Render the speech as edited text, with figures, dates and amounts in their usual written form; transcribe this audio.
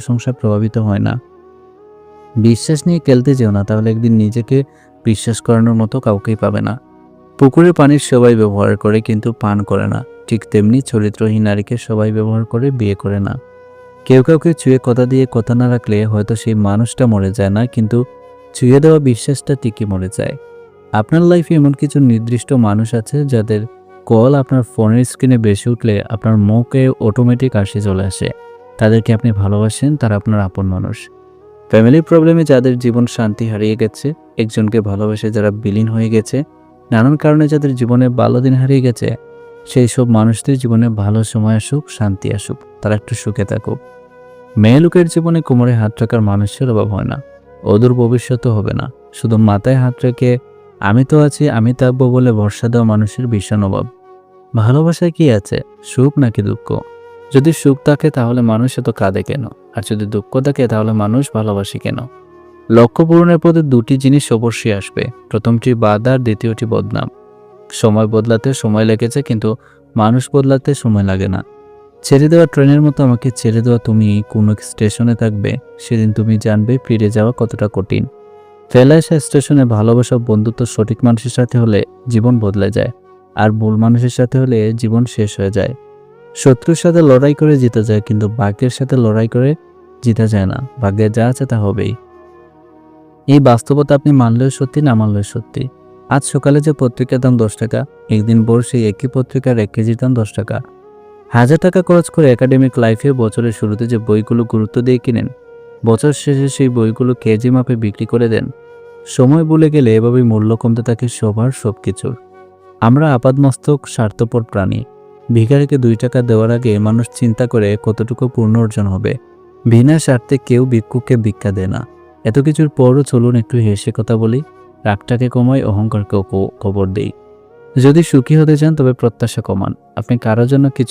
প্রশংসা প্রভাবিত হয় না। বিশ্বাস নিয়ে খেলতে যেও না, তাহলে একদিন নিজেকে বিশ্বাস করানোর মতো কাউকেই পাবে না। পুকুরের পানি সবাই ব্যবহার করে কিন্তু পান করে না, ঠিক তেমনি চরিত্রহীন নারীকে সবাই ব্যবহার করে বিয়ে করে না। কেউ কাউকে ছুঁয়ে কথা দিয়ে কথা না রাখলে হয়তো সেই মানুষটা মরে যায় না, কিন্তু ছুঁয়ে দেওয়া বিশ্বাসটা ঠিকই মরে যায়। আপনার লাইফে এমন কিছু নির্দিষ্ট মানুষ আছে যাদের কল আপনার ফোনের স্ক্রিনে বেশি উঠলে আপনার মুখে অটোমেটিক হাসি চলে আসে। তাদেরকে আপনি ভালোবাসেন, তারা আপনার আপন মানুষ। ফ্যামিলি প্রবলেমে যাদের জীবন শান্তি হারিয়ে গেছে, একজনকে ভালোবেসে যারা বিলীন হয়ে গেছে, নানান কারণে যাদের জীবনে ভালো দিন হারিয়ে গেছে, সেই সব মানুষদের জীবনে ভালো সময় আসুক, শান্তি আসুক, তারা একটু সুখে থাকুক। মেয়ে লোকের জীবনে কোমরে হাত রাখার মানুষের অভাব হয় না, অদূর ভবিষ্যৎও হবে না। শুধু মাথায় হাত রেখে আমি তো আছি, আমি থাকবো বলে ভরসা দেওয়া মানুষের ভীষণ অভাব। ভালোবাসায় কি আছে, সুখ নাকি দুঃখ? যদি সুখ থাকে তাহলে মানুষ এত কাঁদে কেন? আর যদি দুঃখ থাকে তাহলে মানুষ ভালোবাসে কেন? লক্ষ্য পূরণের পথে দুটি জিনিস অবশ্যই আসবে, প্রথমটি বাধা আর দ্বিতীয়টি বদনাম। সময় বদলাতে সময় লেগেছে, কিন্তু মানুষ বদলাতে সময় লাগে না। ছেড়ে দেওয়া ট্রেনের মতো আমাকে ছেড়ে দেওয়া তুমি কোন স্টেশনে থাকবে, সেদিন তুমি জানবে ফিরে যাওয়া কতটা কঠিন। ফেলা আসা স্টেশনে ভালোবাসা বন্ধুত্ব সঠিক মানুষের সাথে হলে জীবন বদলে যায়, আর ভুল মানুষের সাথে হলে জীবন শেষ হয়ে যায়। শত্রুর সাথে লড়াই করে জিতা যায়, কিন্তু ভাগ্যের সাথে লড়াই করে জিতা যায় না। ভাগ্যে যা আছে তা হবেই। এই বাস্তবতা আপনি মানলেও সত্যি, না মানলেও সত্যি। আজ সকালে যে পত্রিকার দাম 10 টাকা, একদিন ভোর সেই একই পত্রিকার 1 কেজির দাম 10 টাকা। 1000 টাকা খরচ করে একাডেমিক লাইফে বছরের শুরুতে যে বইগুলো গুরুত্ব দিয়ে কিনেন, বছর শেষে সেই বইগুলো কেজি মাপে বিক্রি করে দেন। সময় ভুলে গেলে এভাবেই মূল্য কমতে থাকে সবার, সবকিছুর। আমরা আপাদমস্তক স্বার্থপর প্রাণী। ভিখারিকে 2 টাকা দেওয়ার আগে মানুষ চিন্তা করে কতটুকু পূর্ণ অর্জন হবে। বিনা স্বার্থে কেউ ভিক্ষুককে ভিক্ষা দেয় না। এত কিছুর পরও চলুন একটু হেসে কথা বলি, রাগটাকে কমাই, অহংকারকে কবর দেই। যদি সুখী হতে চান তবে প্রত্যাশা কমান। আপনি কারোর জন্য কিছু